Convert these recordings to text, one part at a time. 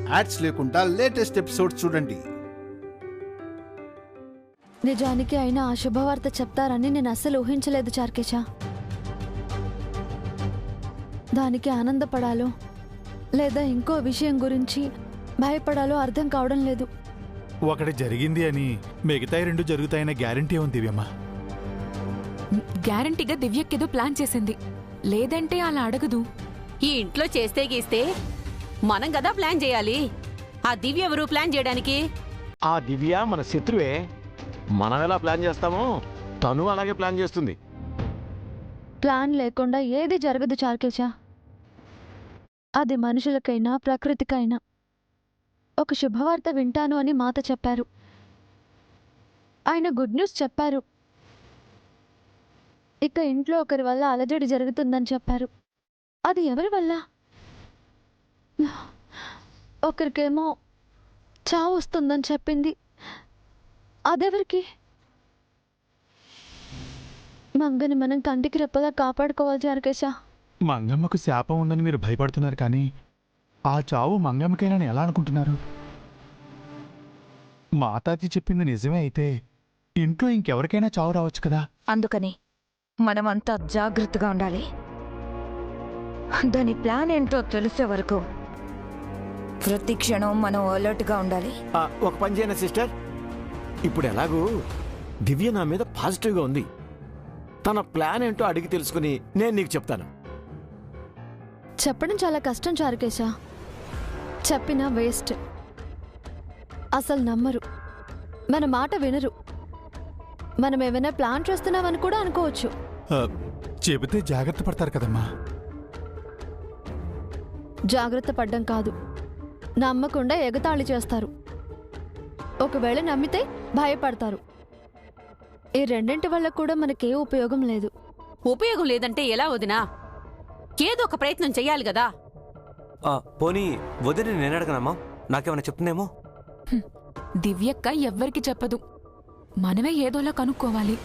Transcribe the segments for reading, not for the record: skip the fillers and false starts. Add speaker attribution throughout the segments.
Speaker 1: Ads లేకుండా latest episodes చూడండి.
Speaker 2: నిజానికి అయినా ఆ శుభవార్త చెప్తారని నేను అస్సలు ఊహించలేదు చార్కేశ. దానికి ఆనందపడాలో లేదా ఇంకో విషయం గురించి భయపడాలో అర్థం కావడం లేదు.
Speaker 3: ఒకటి జరిగింది అని మిగతాయి 2 జరుగుతాయనే గ్యారంటీ ఉంది దివ్యమ్మా.
Speaker 4: గ్యారంటీగా దివ్యకేదో ప్లాన్ చేసింది, లేదంటే అలా అడగదు.
Speaker 5: ఈ ఇంట్లో చేస్తే గీస్తే మనం కదా ప్లాన్ చేయాలి. ఆ దివ్య ఎవరు ప్లాన్ చేయడానికి?
Speaker 6: ఆ దివ్య మన శత్రువే. మనం ఎలా ప్లాన్ చేస్తామో తను అలాగే ప్లాన్ చేస్తుంది.
Speaker 2: ప్లాన్ లేకుండా ఏది జరగదు చార్కేశ. అది మనుషులకైనా ప్రకృతికైనా. ఒక శుభవార్త వింటాను అని మాత చెప్పారు. ఆయన గుడ్ న్యూస్ చెప్పారు. ఇక ఇంట్లో ఒకరి వల్ల అలజడి జరుగుతుందని చెప్పారు. అది ఎవరి వల్ల? ఒకరికేమో చావు వస్తుందని చెప్పింది. అదెవరికి? మంగని మనం కంటికి రెప్పగా కాపాడుకోవాలి చార్కేశ.
Speaker 3: మంగమ్మకు శాపం ఉందని మీరు భయపడుతున్నారు, కానీ ఆ చావు మంగమ్మకైనా ఎలా అనుకుంటున్నారు? మాతాజీ చెప్పింది నిజమే అయితే ఇంట్లో ఇంకెవరికైనా చావు రావచ్చు కదా.
Speaker 7: అందుకని మనమంతా జాగ్రత్తగా ఉండాలి. దాని ప్లాన్ ఏంటో తెలిసే వరకు ప్రతి క్షణం మనం అలర్ట్గా ఉండాలి.
Speaker 6: ఒక పని చేయనా సిస్టర్, ఇప్పుడు ఎలాగూ దివ్య నా మీద పాజిటివ్గా ఉంది. తన ప్లాన్ ఏంటో అడిగి తెలుసుకుని నేను నీకు చెప్తాను.
Speaker 2: చెప్పడం చాలా కష్టం చారుకేశ. చెప్పినా వేస్ట్. అసలు నమ్మరు, మన మాట వినరు. మనం ఏమైనా ప్లాన్ చేస్తున్నామని కూడా అనుకోవచ్చు.
Speaker 3: చెబితే జాగ్రత్త పడతారు కదమ్మా.
Speaker 2: జాగ్రత్త పడ్డం కాదు, నమ్మకుండా ఎగతాళి చేస్తారు. ఒకవేళ నమ్మితే భయపడతారు. ఈ రెండింటి వల్ల కూడా మనకే ఉపయోగం లేదు.
Speaker 5: ఉపయోగం లేదంటే ఎలా వదినా? ఏదో ఒక ప్రయత్నం చెయ్యాలి కదా.
Speaker 8: పోనీ వదిన నేను అడగనమ్మా, నాకేమైనా చెప్తుందేమో.
Speaker 4: దివ్యక్క ఎవ్వరికి చెప్పదు, మనమే ఏదోలా కనుక్కోవాలి.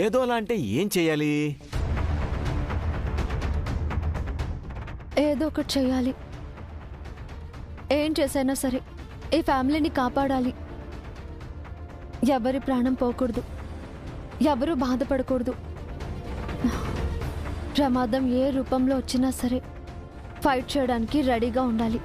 Speaker 6: ఏదోలా అంటే ఏం చెయ్యాలి?
Speaker 2: ఏదో ఒకటి చెయ్యాలి. ఏం చేసైనా సరే ఈ ఫ్యామిలీని కాపాడాలి. ఎవరి ప్రాణం పోకూడదు, ఎవరూ బాధపడకూడదు. ప్రమాదం ఏ రూపంలో వచ్చినా సరే ఫైట్ చేయడానికి రెడీగా ఉండాలి.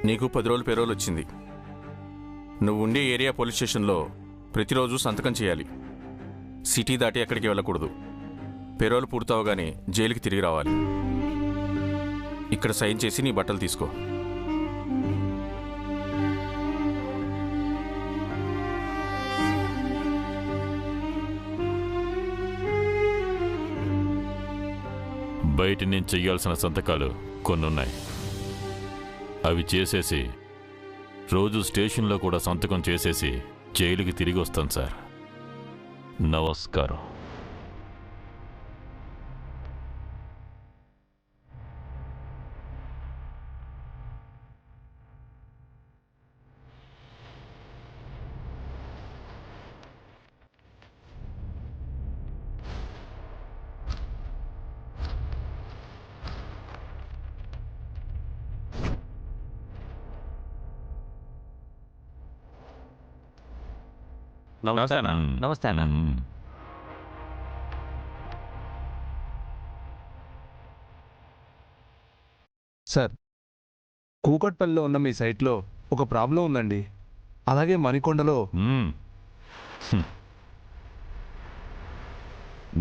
Speaker 9: నీకు 10 రోజులు పేరోల్ వచ్చింది. నువ్వు ఉండే ఏరియా పోలీస్ స్టేషన్లో ప్రతిరోజు సంతకం చేయాలి. సిటీ దాటి ఎక్కడికి వెళ్ళకూడదు. పేరోల్ పూర్తవగానే జైలుకి తిరిగి రావాలి. ఇక్కడ సైన్ చేసి నీ బట్టలు తీసుకో.
Speaker 10: బయట నేను చెయ్యాల్సిన సంతకాలు కొన్నున్నాయి. అవి చేసేసి రోజు స్టేషన్లో కూడా సంతకం చేసేసి జైలుకి తిరిగి వస్తాను సార్. నమస్కారం.
Speaker 8: నమస్తే అన్న.
Speaker 11: సార్, కూకట్పల్లిలో ఉన్న మీ సైట్లో ఒక ప్రాబ్లం ఉందండి. అలాగే మణికొండలో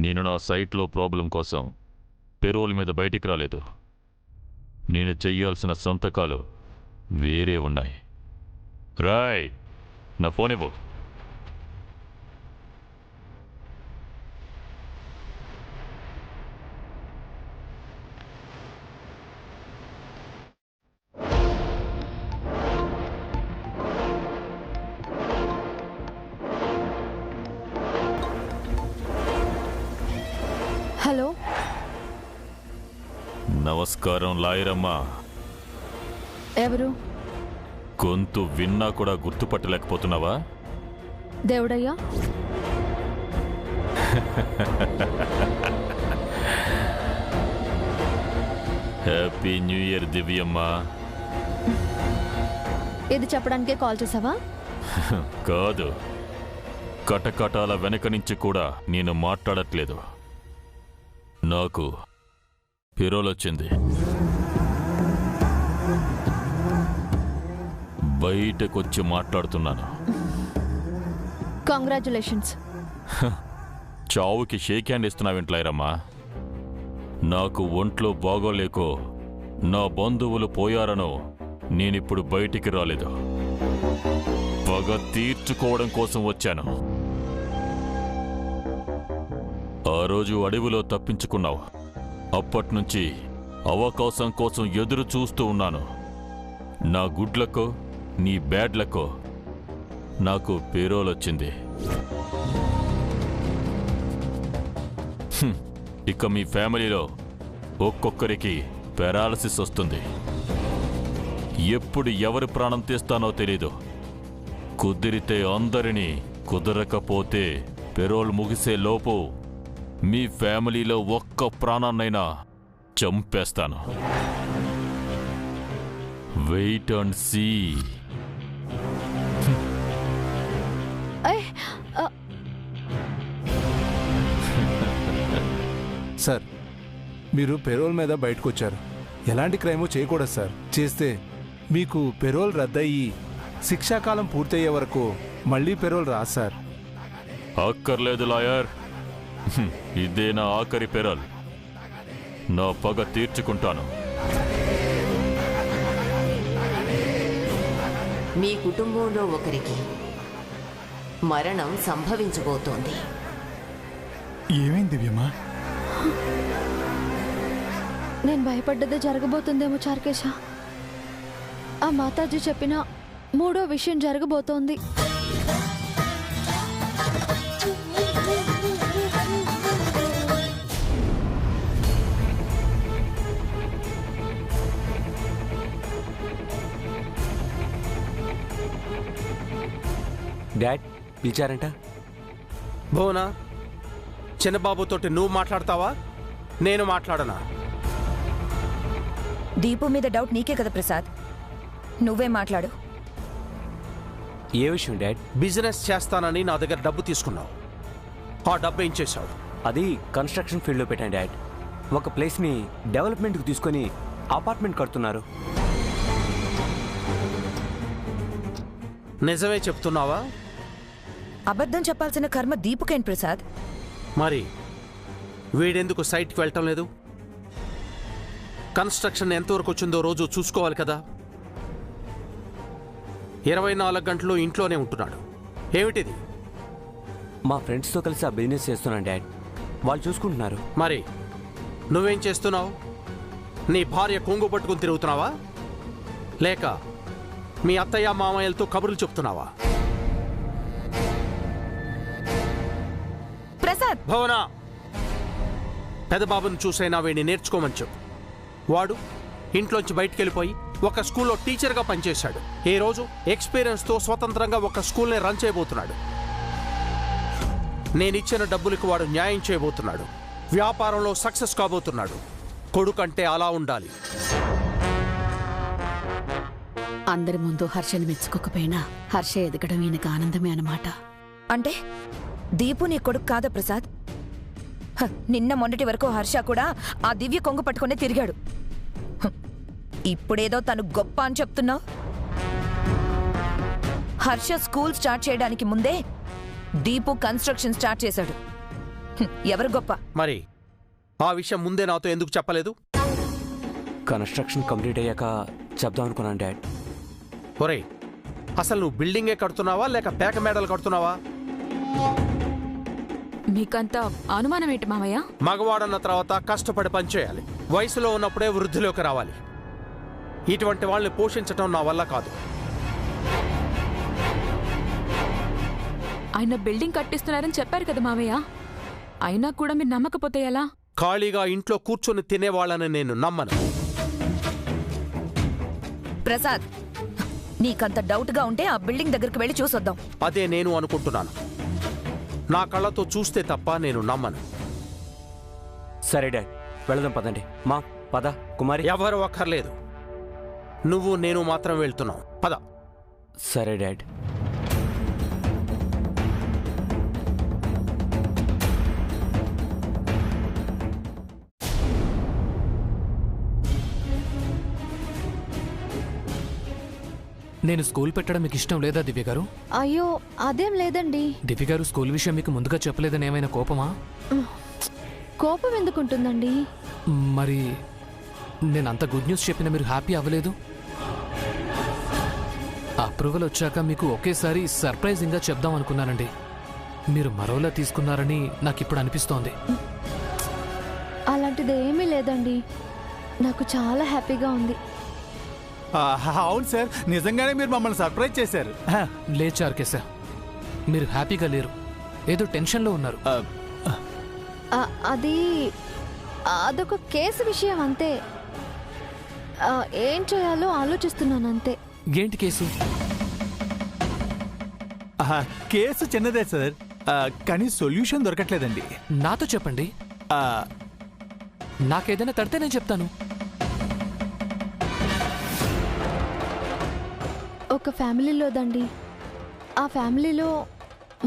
Speaker 10: నేను నా సైట్లో ప్రాబ్లం కోసం పెరోల్ మీద బయటికి రాలేదు. నేను చెయ్యాల్సిన సంతకాలు వేరే ఉన్నాయి. రాయ్, నా ఫోన్ ఇవ్వు. నమస్కారం లాయరమ్మా.
Speaker 2: ఎవరు?
Speaker 10: గొంతు విన్నా కూడా గుర్తుపట్టలేకపోతున్నావా?
Speaker 2: దేవుడయ్యా.
Speaker 10: హ్యాపీ న్యూ ఇయర్ దివ్యమ్మా.
Speaker 2: ఇది చెప్పడానికే కాల్ చేసావా?
Speaker 10: కాదు, కటకటాల వెనక నుంచి కూడా నేను మాట్లాడట్లేదు. నాకు పిరోలొచ్చింది. బయటకొచ్చి మాట్లాడుతున్నాను.
Speaker 2: కంగ్రాచులేషన్స్.
Speaker 10: చావుకి షేక్ హ్యాండ్ ఇస్తున్నావేంట్లాయరమ్మా? నాకు ఒంట్లో బాగోలేకో నా బంధువులు పోయారనో నేనిప్పుడు బయటికి రాలేదు. పగ తీర్చుకోవడం కోసం వచ్చాను. ఆ రోజు అడవిలో తప్పించుకున్నావు. అప్పట్నుంచి అవకాశం కోసం ఎదురు చూస్తూ ఉన్నాను. నా గుడ్లకో నీ బ్యాడ్లకో నాకు పేరోలొచ్చింది. ఇక మీ ఫ్యామిలీలో ఒక్కొక్కరికి పెరాలసిస్ వస్తుంది. ఎప్పుడు ఎవరి ప్రాణం తీస్తానో తెలీదు. కుదిరితే అందరినీ, కుదరకపోతే పెరోల్ ముగిసే లోపు మీ ఫ్యామిలీలో ఒక్క ప్రాణాన్నైనా చంపేస్తాను. Wait and see.
Speaker 11: సార్, మీరు పెరోల్ మీద బయటకు వచ్చారు. ఎలాంటి క్రైము చేయకూడదు సార్. చేస్తే మీకు పెరోల్ రద్దయ్యి శిక్షాకాలం పూర్తయ్యే వరకు మళ్ళీ పెరోల్ రాదు సార్.
Speaker 10: అక్కర్లేదు లాయర్, ఇదే నా ఆఖరి పెరోల్. నా పగ తీర్చుకుంటాను.
Speaker 12: మీ కుటుంబంలో ఒకరికి మరణం సంభవించబోతోంది.
Speaker 3: ఏమైంది దివ్యమ్మా?
Speaker 2: నేను భయపడ్డదే జరగబోతుందేమో చార్కేశ. ఆ మాతాజీ చెప్పిన మూడో విషయం జరగబోతోంది.
Speaker 8: డాడ్ పిలిచారంట.
Speaker 1: భువనా, చిన్నబాబుతోటి నువ్వు మాట్లాడతావా, నేను మాట్లాడనా?
Speaker 7: దీపు మీద డౌట్ నీకే కదా ప్రసాద్, నువ్వే మాట్లాడు.
Speaker 8: ఏ విషయం డాడ్?
Speaker 1: బిజినెస్ చేస్తానని నా దగ్గర డబ్బు తీసుకున్నావు. ఆ డబ్బు ఏం చేశావు?
Speaker 8: అది కన్స్ట్రక్షన్ ఫీల్డ్లో పెట్టాను డాడ్. ఒక ప్లేస్ని డెవలప్మెంట్కి తీసుకొని అపార్ట్మెంట్ కడుతున్నారు.
Speaker 1: నిజమే చెప్తున్నావా?
Speaker 7: అబద్ధం చెప్పాల్సిన కర్మ దీపుకేం ప్రసాద్?
Speaker 1: మరి వీడెందుకు సైట్కి వెళ్ళటం లేదు? కన్స్ట్రక్షన్ ఎంతవరకు వచ్చిందో రోజు చూసుకోవాలి కదా. 24 గంటలు ఇంట్లోనే ఉంటున్నాడు. ఏమిటిది?
Speaker 8: మా ఫ్రెండ్స్తో కలిసి ఆ బిజినెస్ చేస్తున్నాను డాడ్. వాళ్ళు చూసుకుంటున్నారు.
Speaker 1: మరి నువ్వేం చేస్తున్నావు? నీ భార్య కొంగు పట్టుకుని తిరుగుతున్నావా, లేక మీ అత్తయ్య మామయ్యలతో కబుర్లు చెప్తున్నావా?
Speaker 7: ప్రసాద్!
Speaker 1: భవనా, పెదబాబుని చూసైనా వీడిని నేర్చుకోమని చెప్పు. వాడు ఇంట్లోంచి బయటికి వెళ్ళిపోయి ఒక స్కూల్లో టీచర్గా పనిచేశాడు. ఈ రోజు ఎక్స్పీరియన్స్తో స్వతంత్రంగా ఒక స్కూల్ని రన్ చేయబోతున్నాడు. నేనిచ్చిన డబ్బులకు వాడు న్యాయం చేయబోతున్నాడు. వ్యాపారంలో సక్సెస్ కాబోతున్నాడు. కొడుకంటే అలా ఉండాలి.
Speaker 5: అందరి ముందు హర్షని మెచ్చుకోకపోయినా హర్ష ఎదగడం ఈయనకు ఆనందమే అన్నమాట.
Speaker 7: అంటే దీపు నీ కొడుకు కాదా ప్రసాద్? నిన్న మొన్నటి వరకు హర్ష కూడా ఆ దివ్య కొంగు పట్టుకునే తిరిగాడు. ఇప్పుడేదో తను గొప్ప అని చెప్తున్నావు. హర్ష స్కూల్ స్టార్ట్ చేయడానికి ముందే దీపు కన్స్ట్రక్షన్ స్టార్ట్ చేశాడు. ఎవరు గొప్ప?
Speaker 1: మరి ఆ విషయం ముందే నాతో ఎందుకు చెప్పలేదు?
Speaker 8: కన్స్ట్రక్షన్ కంప్లీట్ అయ్యాక చెప్దాం అనుకున్నాను డాడ్.
Speaker 1: ఒరే, అసలు నువ్వు బిల్డింగే కడుతున్నావా లేక పేక మేడలు కడుతున్నావా?
Speaker 4: మీకంత అనుమానం ఏంటి మావయ్య?
Speaker 1: మగవాడన్న తర్వాత కష్టపడి పనిచేయాలి. వయసులో ఉన్నప్పుడే వృద్ధిలోకి రావాలి. ఇటువంటి వాళ్ళని పోషించటం నా వల్ల కాదు.
Speaker 4: ఆయన బిల్డింగ్ కట్టిస్తున్నారని చెప్పారు కదా మావయ్య. అయినా కూడా మీరు నమ్మకపోతే ఎలా?
Speaker 1: ఖాళీగా ఇంట్లో కూర్చొని తినేవాళ్ళని నేను నమ్మను.
Speaker 7: ప్రసాద్, నీకంత డౌట్గా ఉంటే ఆ బిల్డింగ్ దగ్గరికి వెళ్ళి చూసొద్దాం.
Speaker 1: అదే నేను అనుకుంటున్నాను. నా కళ్ళతో చూస్తే తప్ప నేను నమ్మను.
Speaker 8: సరే డాడ్, వెళదాం పదండి. మా పద. కుమారి
Speaker 1: ఎవరు అక్కర్లేదు, నువ్వు నేను మాత్రం వెళ్తున్నావు. పద.
Speaker 8: సరే డాడ్.
Speaker 13: నేను స్కూల్ పెట్టడం మీకు ఇష్టం లేదా దివ్య గారు?
Speaker 2: అయ్యో అదేం లేదండి.
Speaker 13: దివ్య గారు స్కూల్ విషయం మీకు ముందుగా చెప్పలేదని ఏమైనా కోపమా?
Speaker 2: కోపం ఎందుకుంటుందండి?
Speaker 13: మరి నేను అంత గుడ్ న్యూస్ చెప్పినా మీరు హ్యాపీ అవ్వలేదు? అప్రూవల్ వచ్చాక మీకు ఒకేసారి సర్ప్రైజింగ్గా చెప్దాం అనుకున్నానండి. మీరు మరోలా తీసుకున్నారని నాకు ఇప్పుడు అనిపిస్తోంది.
Speaker 2: అలాంటిది ఏమీ లేదండి, నాకు చాలా హ్యాపీగా ఉంది.
Speaker 3: అవును సార్, నిజంగానే మీరు మమ్మల్ని సర్ప్రైజ్ చేశారు.
Speaker 13: లేచారు కేసా, మీరు హ్యాపీగా లేరు, ఏదో టెన్షన్లో ఉన్నారు.
Speaker 2: అదొక కేసు విషయం అంతే. ఏం చేయాలో ఆలోచిస్తున్నాను అంతే.
Speaker 13: ఏంటి కేసు?
Speaker 3: కేసు చిన్నదే సార్, కానీ సొల్యూషన్ దొరకట్లేదండి.
Speaker 13: నాతో చెప్పండి, నాకేదైనా తడితే నేను చెప్తాను.
Speaker 2: ఒక ఫ్యామిలీలోదండి, ఆ ఫ్యామిలీలో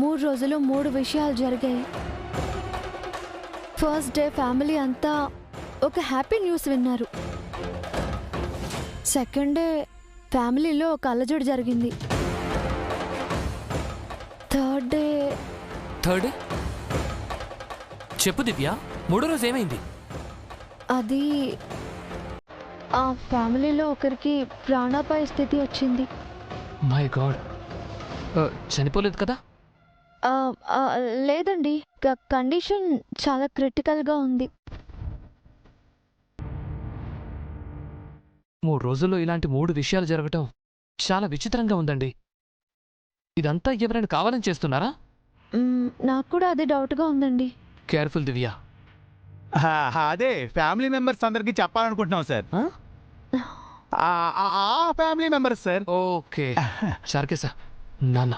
Speaker 2: 3 రోజులు 3 విషయాలు జరిగాయి. ఫస్ట్ డే ఫ్యామిలీ అంతా ఒక హ్యాపీ న్యూస్ విన్నారు. సెకండ్ డే ఫ్యామిలీలో ఒక అలజడి జరిగింది. థర్డ్ డే
Speaker 13: చెప్పు దివ్య, 3వ రోజు ఏమైంది?
Speaker 2: అది ఆ ఫ్యామిలీలో ఒకరికి ప్రాణాపాయ స్థితి వచ్చింది.
Speaker 13: మై గాడ్, చనిపోలేదు కదా?
Speaker 2: లేదండి, కండిషన్ చాలా క్రిటికల్గా ఉంది.
Speaker 13: 3 రోజుల్లో ఇలాంటి 3 విషయాలు జరగటం చాలా విచిత్రంగా ఉందండి. ఇదంతా ఎవరైనా కావాలని చేస్తున్నారా?
Speaker 2: నాకు కూడా అదే డౌట్గా ఉందండి.
Speaker 13: కేర్ఫుల్ దివ్య.
Speaker 3: అదే ఫ్యామిలీ మెంబర్స్ అందరికి చెప్పాలనుకుంటున్నాం సార్. ఆ ఫ్యామిలీ మెంబర్స్ సార్.
Speaker 13: ఓకే సరే సార్. నాన్న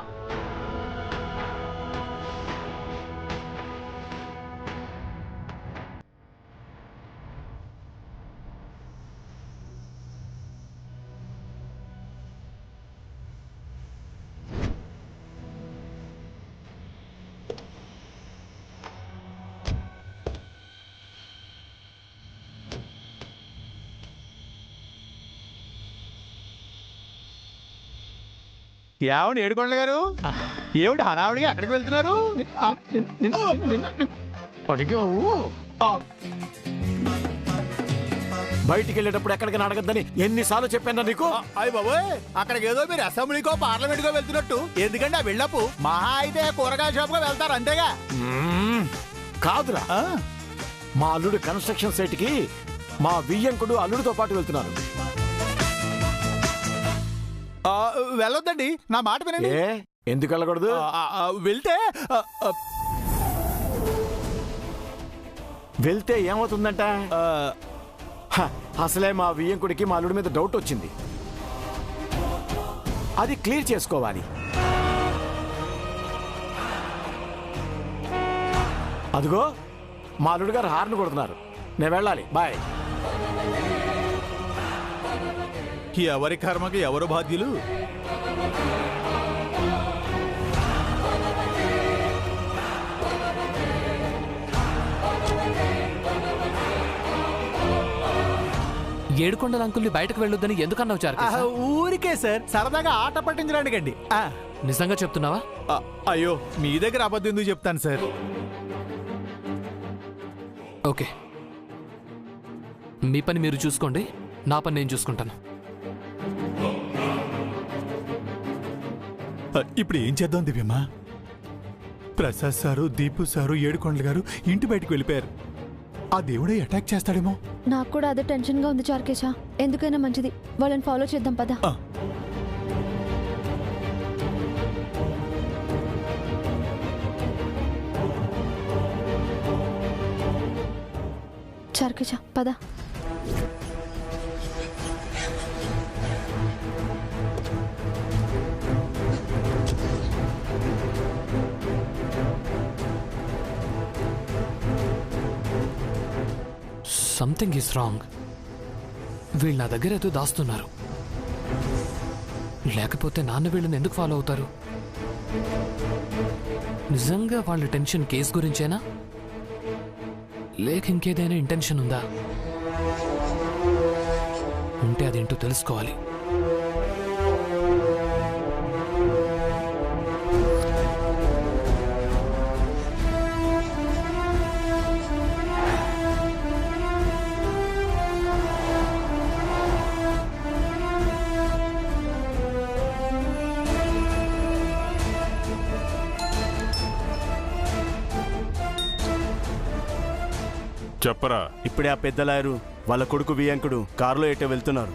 Speaker 3: ఏమండి ఏడుకొండల గారు, ఏమిటి హడావుడిగా ఎక్కడికి వెళ్తున్నారు?
Speaker 6: బయటికి వెళ్ళేటప్పుడు ఎక్కడికి అడగద్దని ఎన్నిసార్లు చెప్పాను నీకు?
Speaker 3: అయ్యి బాబోయ్, అక్కడికి ఏదో మీరు అసెంబ్లీకో పార్లమెంట్కో వెళ్తున్నట్టు. ఎందుకంటే ఆ వెళ్ళపు మహా అయితే కూరగాయల షాప్గా వెళ్తారు అంతేగా.
Speaker 6: కాదురా, మా అల్లుడు కన్స్ట్రక్షన్ సైట్కి మా వియ్యంకుడు అల్లుడితో పాటు వెళ్తున్నారు.
Speaker 3: వెళ్ళొద్దండి, నా మాట వినండి.
Speaker 6: ఎందుకు వెళ్ళకూడదు? వెళ్తే ఏమవుతుందంట? అసలే మా వియ్యంకుడికి మా అల్లుడి మీద డౌట్ వచ్చింది, అది క్లియర్ చేసుకోవాలి. అదిగో మా అల్లుడు గారు హార్న్ కొడుతున్నారు, నేను వెళ్ళాలి. బాయ్.
Speaker 3: ఎవరి కర్మకి ఎవరు బాధ్యులు?
Speaker 13: ఏడుకొండల అంకుల్ని బయటకు వెళ్ళొద్దని ఎందుకన్నావు చార్కేశ?
Speaker 3: ఊరికే సార్, సరదాగా ఆట పట్టించడానికండి.
Speaker 13: నిజంగా చెప్తున్నావా?
Speaker 3: అయ్యో, మీ దగ్గర అబద్ధం ఎందుకు చెప్తాను సార్.
Speaker 13: ఓకే, మీ పని మీరు చూసుకోండి, నా పని నేను చూసుకుంటాను.
Speaker 3: ఇప్పుడు ఏం చేద్దాం దివ్యమ్మ? ప్రసాద్ సారు, దీపు సారు, ఏడుకొండల గారు ఇంటి బయటకు వెళ్ళిపోయారు. ఆ దేవుడే అటాక్ చేస్తాడేమో.
Speaker 2: నాకు కూడా అదే టెన్షన్గా ఉంది చార్కేశ. ఎందుకైనా మంచిది వాళ్ళని ఫాలో చేద్దాం పద. చార్కేశ పద.
Speaker 13: Something is wrong. వీళ్ళు నా దగ్గర ఏదో దాస్తున్నారు. లేకపోతే నాన్న వీళ్ళని ఎందుకు ఫాలో అవుతారు? నిజంగా వాళ్ళ టెన్షన్ కేస్ గురించేనా, లేక ఇంకేదైనా ఇంటెన్షన్ ఉందా? ఉంటే అదేంటో తెలుసుకోవాలి.
Speaker 14: చెప్పరా.
Speaker 15: ఇప్పుడే ఆ పెద్ద లాయరు వాళ్ళ కొడుకు వియంకుడు కారులో ఎటో వెళ్తున్నారు.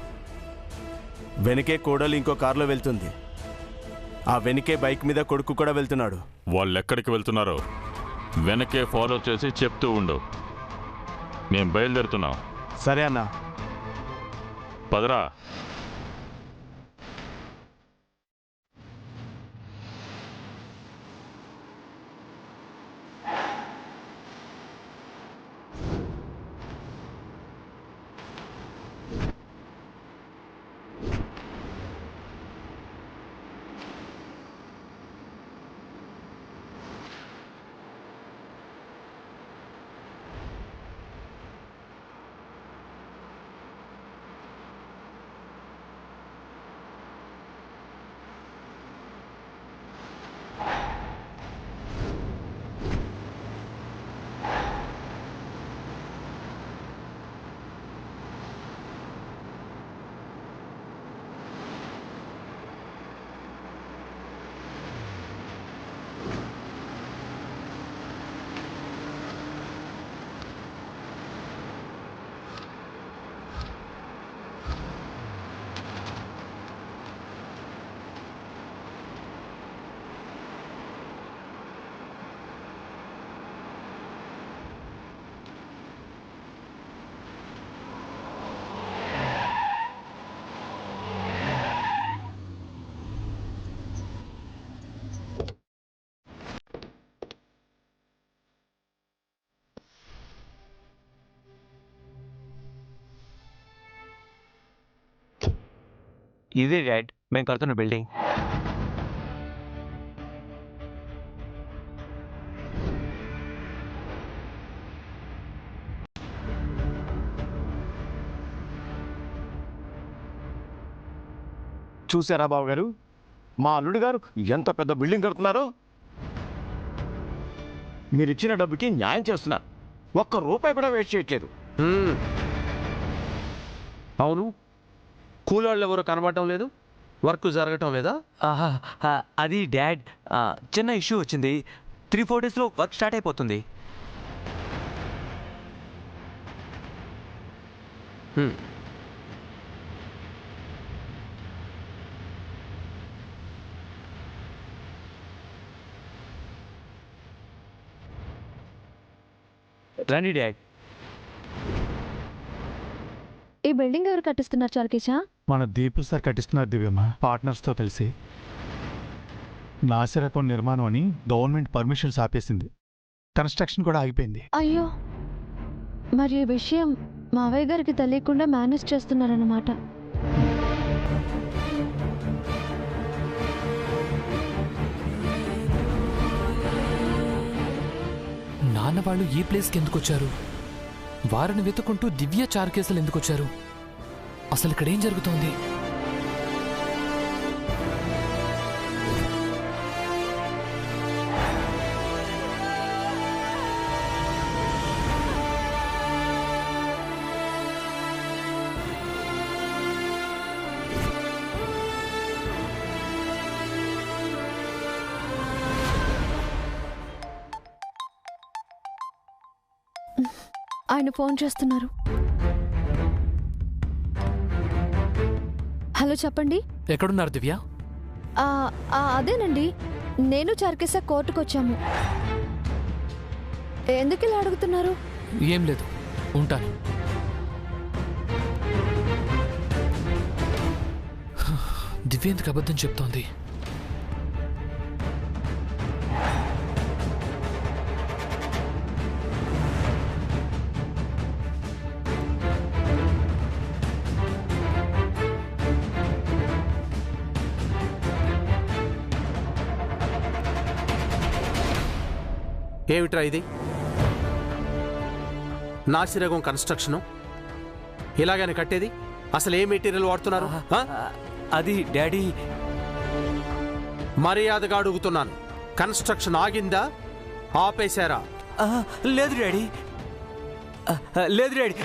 Speaker 15: వెనకే కోడలు ఇంకో కారులో వెళ్తుంది. ఆ వెనకే బైక్ మీద కొడుకు కూడా వెళ్తున్నాడు.
Speaker 10: వాళ్ళెక్కడికి వెళ్తున్నారో వెనకే ఫాలో చేసి చెప్తూ ఉండు. మేం బయలుదేరుతున్నాం.
Speaker 15: సరే అన్నా.
Speaker 10: పదరా.
Speaker 8: ఇదే డాడ్ మేము కడుతున్న బిల్డింగ్.
Speaker 6: చూసారా బాబు గారు, మా అల్లుడు గారు ఎంత పెద్ద బిల్డింగ్ కడుతున్నారో. మీరు ఇచ్చిన డబ్బుకి న్యాయం చేస్తున్నారు. ఒక్క రూపాయి కూడా వేస్ట్ చేయట్లేదు.
Speaker 1: అవును, కూలోళ్ళు ఎవరు కనబడటం లేదు, వర్క్ జరగటం లేదా?
Speaker 8: అది డాడ్, చిన్న ఇష్యూ వచ్చింది. 3-4 డేస్లో వర్క్ స్టార్ట్ అయిపోతుంది. రండి డాడ్.
Speaker 2: ఈ బిల్డింగ్ ఎవరు కట్టిస్తున్నారు చార్కేశా?
Speaker 3: మన దీపు సార్ కట్టిస్తున్నారు దివ్యమ్మ, పార్ట్నర్స్తో కలిసి. నాసిరకం నిర్మాణం అని గవర్నమెంట్ పర్మిషన్స్ ఆపేసింది. కన్స్ట్రక్షన్ కూడా ఆగిపోయింది.
Speaker 2: అయ్యో, మరి ఈ విషయం మావయ్య గారికి తెలియకుండా మేనేజ్ చేస్తున్నారన్నమాట.
Speaker 13: నాన్న వాళ్ళు ఈ ప్లేస్కి ఎందుకు వచ్చారు? వారిని వెతుకుంటూ దివ్య చార్కేసులు ఎందుకు వచ్చారు? అసలు ఇక్కడ ఏం జరుగుతోంది?
Speaker 2: ఆయన ఫోన్ చేస్తున్నారు. హలో, చెప్పండి.
Speaker 13: ఎక్కడున్నారు దివ్య?
Speaker 2: అదేనండి, నేను చార్కేశా కోర్టుకు వచ్చాము. ఎందుకు ఇలా అడుగుతున్నారు?
Speaker 13: ఏం లేదు, ఉంటాను. దివ్య ఎందుకు అబద్ధం చెప్తోంది?
Speaker 1: ఏమిట్రా ఇది? నాసిరకం కన్స్ట్రక్షను ఇలాగని కట్టేది? అసలు ఏ మెటీరియల్ వాడుతున్నారు?
Speaker 8: అది డాడీ,
Speaker 1: మర్యాదగా అడుగుతున్నాను. కన్స్ట్రక్షన్ ఆగిందా, ఆపేశారా?
Speaker 8: లేదు డాడీ, లేదు డాడీ.